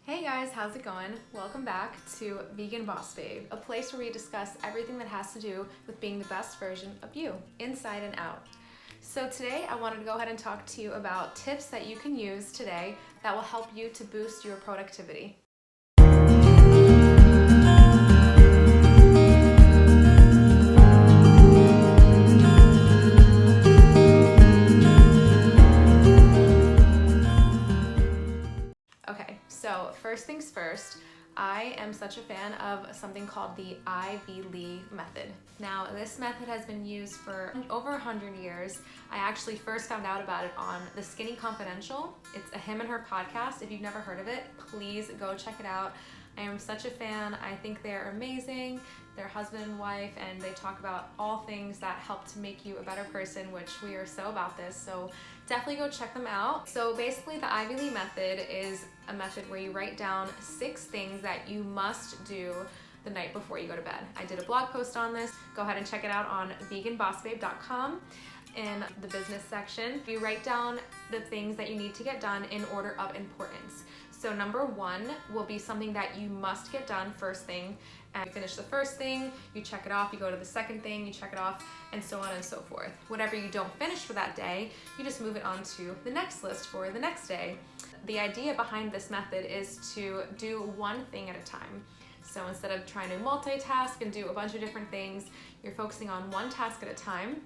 Hey guys, how's it going? Welcome back to Vegan Boss Babe, a place where we discuss everything that has to do with being the best version of you, inside and out. So today I wanted to go ahead and talk to you about tips that you can use today that will help you to boost your productivity. Okay, so first things first, I am such a fan of something called the Ivy Lee method. Now, this method has been used for over 100 years. I actually first found out about it on The Skinny Confidential. It's a him and her podcast. If you've never heard of it, please go check it out. I am such a fan. I think they're amazing. They're husband and wife, and they talk about all things that help to make you a better person, which we are so about this. So definitely go check them out. So basically the Ivy Lee method is a method where you write down 6 things that you must do the night before you go to bed. I did a blog post on this. Go ahead and check it out on veganbossbabe.com. In the business section, you write down the things that you need to get done in order of importance. So number 1 will be something that you must get done first thing. And you finish the first thing, you check it off, you go to the second thing, you check it off, and so on and so forth. Whatever you don't finish for that day, you just move it on to the next list for the next day. The idea behind this method is to do one thing at a time. So instead of trying to multitask and do a bunch of different things, you're focusing on one task at a time,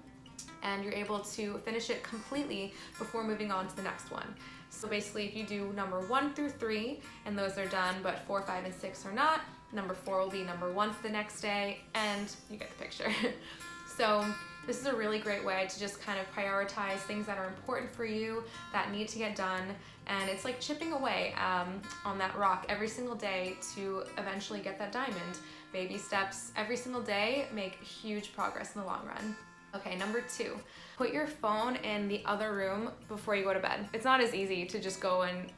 and you're able to finish it completely before moving on to the next one. So basically, if you do number 1 through 3, and those are done, but 4, 5, and 6 are not, number 4 will be number 1 for the next day, and you get the picture. So this is a really great way to just kind of prioritize things that are important for you, that need to get done, and it's like chipping away on that rock every single day to eventually get that diamond. Baby steps every single day make huge progress in the long run. Okay, number 2, put your phone in the other room before you go to bed. It's not as easy to just go and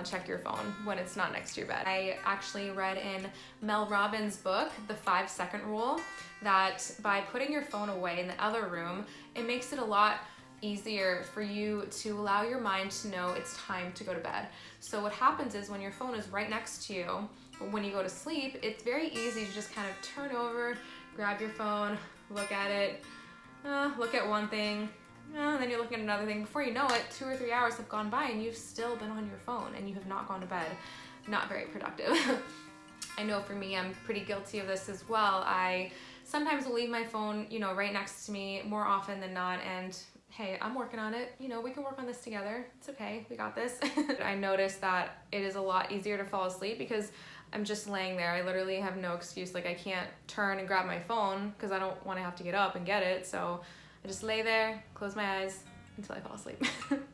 check your phone when it's not next to your bed. I actually read in Mel Robbins' book, The 5-Second Rule, that by putting your phone away in the other room, it makes it a lot easier for you to allow your mind to know it's time to go to bed. So what happens is when your phone is right next to you, when you go to sleep, it's very easy to just kind of turn over, grab your phone, look at it, look at one thing, and then you're looking at another thing. Before you know it, 2 or 3 hours have gone by and you've still been on your phone and you have not gone to bed. Not very productive. I know for me, I'm pretty guilty of this as well. I sometimes will leave my phone, right next to me more often than not, and hey, I'm working on it. We can work on this together. It's okay, we got this. I noticed that it is a lot easier to fall asleep because I'm just laying there. I literally have no excuse. Like, I can't turn and grab my phone because I don't want to have to get up and get it. So I just lay there, close my eyes until I fall asleep.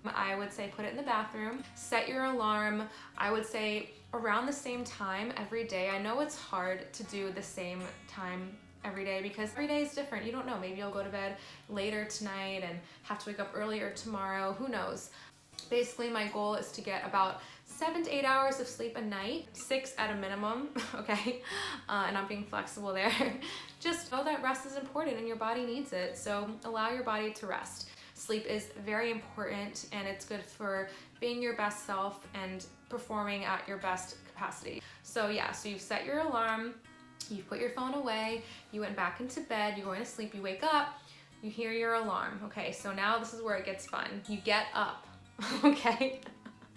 I would say put it in the bathroom. Set your alarm, I would say around the same time every day. I know it's hard to do the same time every day because every day is different. You don't know, maybe you'll go to bed later tonight and have to wake up earlier tomorrow, who knows. Basically, my goal is to get about 7 to 8 hours of sleep a night, 6 at a minimum, okay? And I'm being flexible there. Just know that rest is important and your body needs it, so allow your body to rest. Sleep is very important and it's good for being your best self and performing at your best capacity. So yeah, so you've set your alarm, you've put your phone away, you went back into bed, you're going to sleep, you wake up, you hear your alarm. Okay, so now this is where it gets fun. You get up, okay?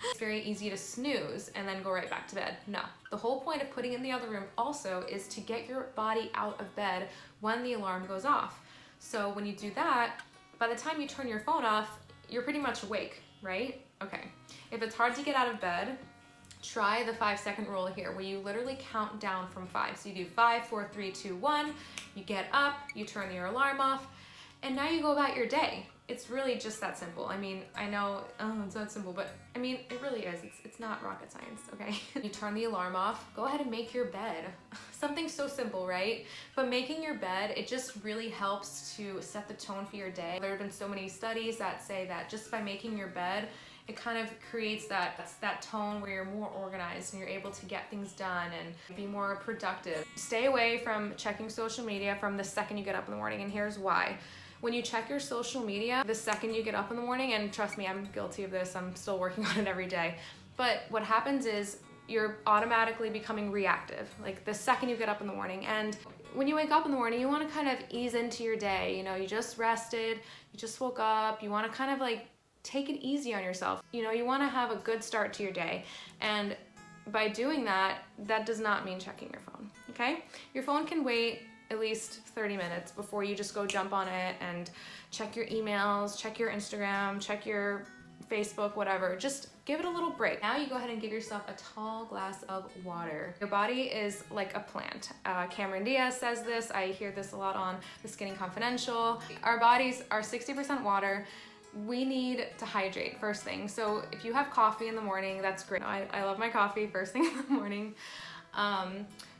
It's very easy to snooze and then go right back to bed. No, the whole point of putting it in the other room also is to get your body out of bed when the alarm goes off. So when you do that, by the time you turn your phone off, you're pretty much awake, right? Okay, if it's hard to get out of bed, try the 5-second rule here where you literally count down from 5. So you do 5, 4, 3, 2, 1, you get up, you turn your alarm off, and now you go about your day. It's really just that simple. I mean, I know, it's not simple, but I mean, it really is. It's not rocket science, okay? You turn the alarm off, go ahead and make your bed. Something so simple, right? But making your bed, it just really helps to set the tone for your day. There have been so many studies that say that just by making your bed, it kind of creates that tone where you're more organized and you're able to get things done and be more productive. Stay away from checking social media from the second you get up in the morning, and here's why. When you check your social media the second you get up in the morning, and trust me, I'm guilty of this, I'm still working on it every day, but what happens is you're automatically becoming reactive, like the second you get up in the morning. And when you wake up in the morning, you want to kind of ease into your day. You know, you just rested, you just woke up, you want to kind of like take it easy on yourself. You know, you want to have a good start to your day. And by doing that, that does not mean checking your phone, okay? Your phone can wait at least 30 minutes before you just go jump on it and check your emails, check your Instagram, check your Facebook, whatever. Just give it a little break. Now you go ahead and give yourself a tall glass of water. Your body is like a plant. Cameron Diaz says this. I hear this a lot on The Skinny Confidential. Our bodies are 60% water. We need to hydrate first thing. So if you have coffee in the morning, that's great. I love my coffee first thing in the morning.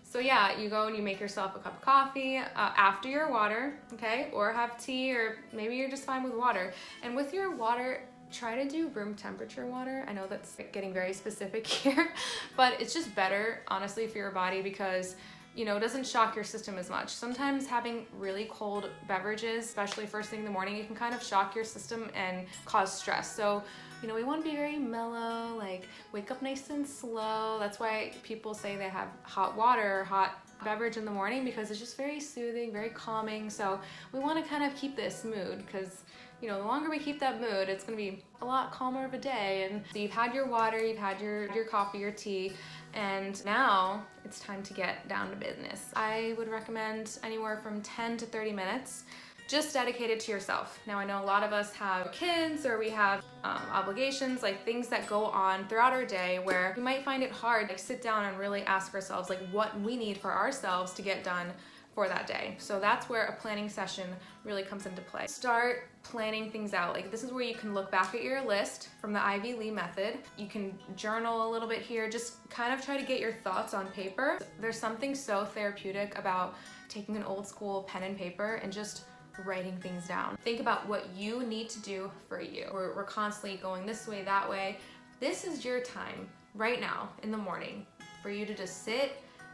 So yeah, you go and you make yourself a cup of coffee after your water, okay? Or have tea, or maybe you're just fine with water. And with your water, try to do room temperature water. I know that's getting very specific here, but it's just better, honestly, for your body because, you know, it doesn't shock your system as much. Sometimes having really cold beverages, especially first thing in the morning, it can kind of shock your system and cause stress. So, you know, we want to be very mellow, like wake up nice and slow. That's why people say they have hot water or hot beverage in the morning, because it's just very soothing, very calming. So we want to kind of keep this mood because, you know, the longer we keep that mood, it's going to be a lot calmer of a day. And so you've had your water, you've had your coffee, your tea, and now it's time to get down to business. I would recommend anywhere from 10 to 30 minutes just dedicated to yourself. Now I know a lot of us have kids, or we have obligations, like things that go on throughout our day where we might find it hard to sit down and really ask ourselves like what we need for ourselves to get done for that day. So that's where a planning session really comes into play. Start planning things out. Like this is where you can look back at your list from the Ivy Lee method. You can journal a little bit here, just kind of try to get your thoughts on paper. There's something so therapeutic about taking an old school pen and paper and just writing things down. Think about what you need to do for you. We're constantly going this way, that way. This is your time right now in the morning for you to just sit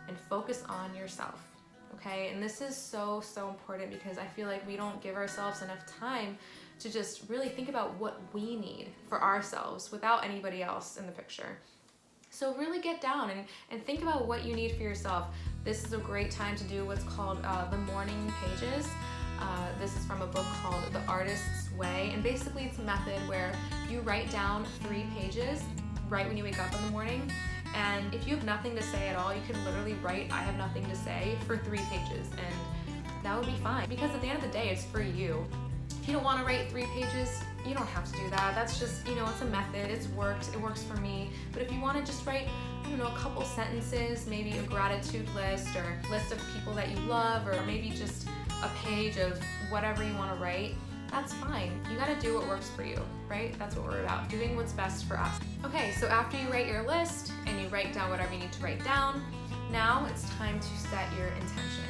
and focus on yourself. Okay, and this is so important because I feel like we don't give ourselves enough time to just really think about what we need for ourselves without anybody else in the picture. So really get down and think about what you need for yourself. This is a great time to do what's called the morning pages. This is from a book called The Artist's Way, and basically it's a method where you write down 3 pages right when you wake up in the morning. And if you have nothing to say at all, you can literally write, I have nothing to say, for 3 pages, and that would be fine. Because at the end of the day, it's for you. If you don't want to write 3 pages, you don't have to do that. That's just, you know, it's a method, it works for me. But if you want to just write, I don't know, a couple sentences, maybe a gratitude list or list of people that you love, or maybe just a page of whatever you want to write, that's fine. You gotta do what works for you, right? That's what we're about, doing what's best for us. Okay, so after you write your list and you write down whatever you need to write down, now it's time to set your intention.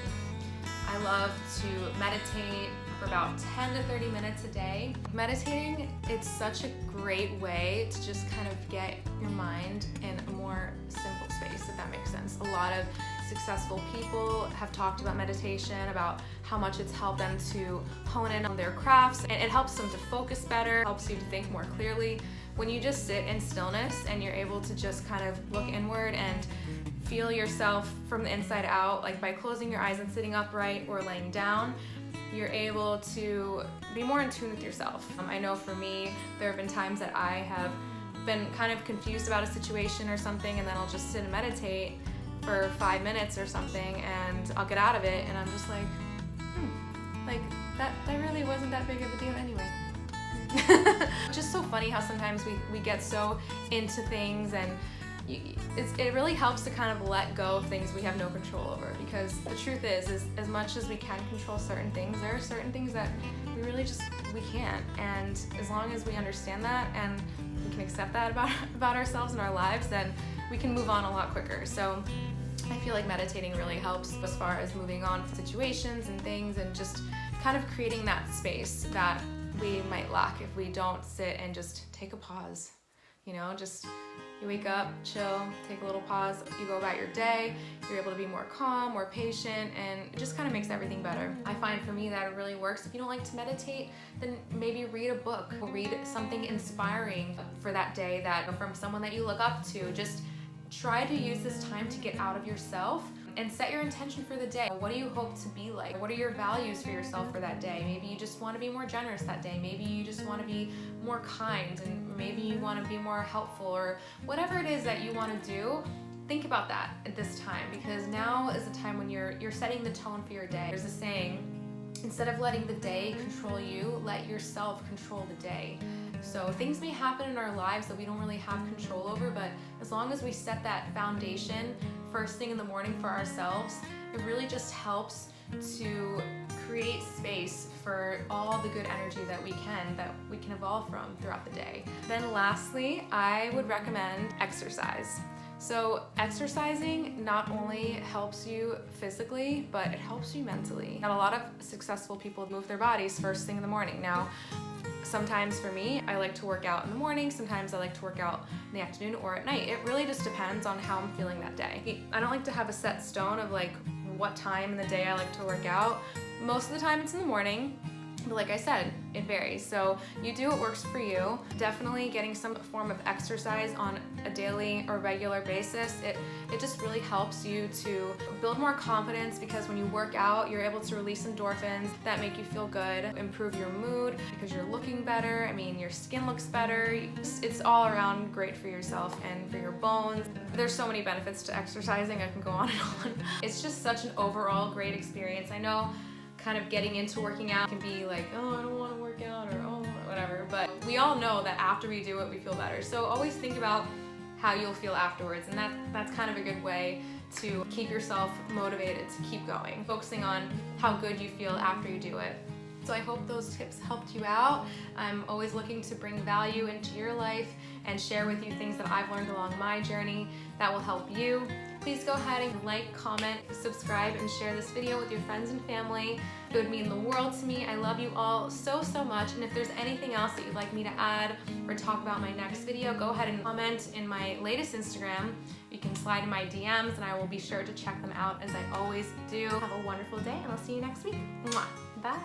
I love to meditate for about 10 to 30 minutes a day. Meditating, it's such a great way to just kind of get your mind in a more simple space, if that makes sense. A lot of successful people have talked about meditation, about how much it's helped them to hone in on their crafts, and it helps them to focus better, helps you to think more clearly. When you just sit in stillness and you're able to just kind of look inward and feel yourself from the inside out, like by closing your eyes and sitting upright or laying down, you're able to be more in tune with yourself. I know for me, there have been times that I have been kind of confused about a situation or something, and then I'll just sit and meditate for 5 minutes or something, and I'll get out of it, and I'm just like, like that really wasn't that big of a deal anyway. It's just so funny how sometimes we get so into things, and it really helps to kind of let go of things we have no control over, because the truth is as much as we can control certain things, there are certain things that we can't. And as long as we understand that and we can accept that about ourselves and our lives, then we can move on a lot quicker. So I feel like meditating really helps as far as moving on with situations and things, and just kind of creating that space that we might lack if we don't sit and just take a pause. You know, just you wake up, chill, take a little pause, you go about your day, you're able to be more calm, more patient, and it just kind of makes everything better. I find for me that it really works. If you don't like to meditate, then maybe read a book, or read something inspiring for that day, that from someone that you look up to. Just try to use this time to get out of yourself and set your intention for the day. What do you hope to be like? What are your values for yourself for that day? Maybe you just want to be more generous that day. Maybe you just want to be more kind, and maybe you want to be more helpful, or whatever it is that you want to do. Think about that at this time, because now is the time when you're setting the tone for your day. There's a saying, instead of letting the day control you, let yourself control the day. So things may happen in our lives that we don't really have control over, but as long as we set that foundation first thing in the morning for ourselves, it really just helps to create space for all the good energy that we can evolve from throughout the day. Then lastly, I would recommend exercise. So exercising not only helps you physically, but it helps you mentally. And a lot of successful people move their bodies first thing in the morning. Now, sometimes for me, I like to work out in the morning, sometimes I like to work out in the afternoon or at night. It really just depends on how I'm feeling that day. I don't like to have a set stone of like what time in the day I like to work out. Most of the time it's in the morning. But like I said, it varies. So you do what works for you. Definitely getting some form of exercise on a daily or regular basis. It just really helps you to build more confidence, because when you work out, you're able to release endorphins that make you feel good, improve your mood because you're looking better. I mean, your skin looks better. It's all around great for yourself and for your bones. There's so many benefits to exercising. I can go on and on. It's just such an overall great experience. I know kind of getting into working out can be like, oh, I don't want to work out, or oh, whatever. But we all know that after we do it, we feel better. So always think about how you'll feel afterwards. And that's kind of a good way to keep yourself motivated to keep going, focusing on how good you feel after you do it. So I hope those tips helped you out. I'm always looking to bring value into your life and share with you things that I've learned along my journey that will help you. Please go ahead and like, comment, subscribe, and share this video with your friends and family. It would mean the world to me. I love you all so, so much. And if there's anything else that you'd like me to add or talk about in my next video, go ahead and comment in my latest Instagram. You can slide in my DMs and I will be sure to check them out, as I always do. Have a wonderful day, and I'll see you next week. Mwah. Bye.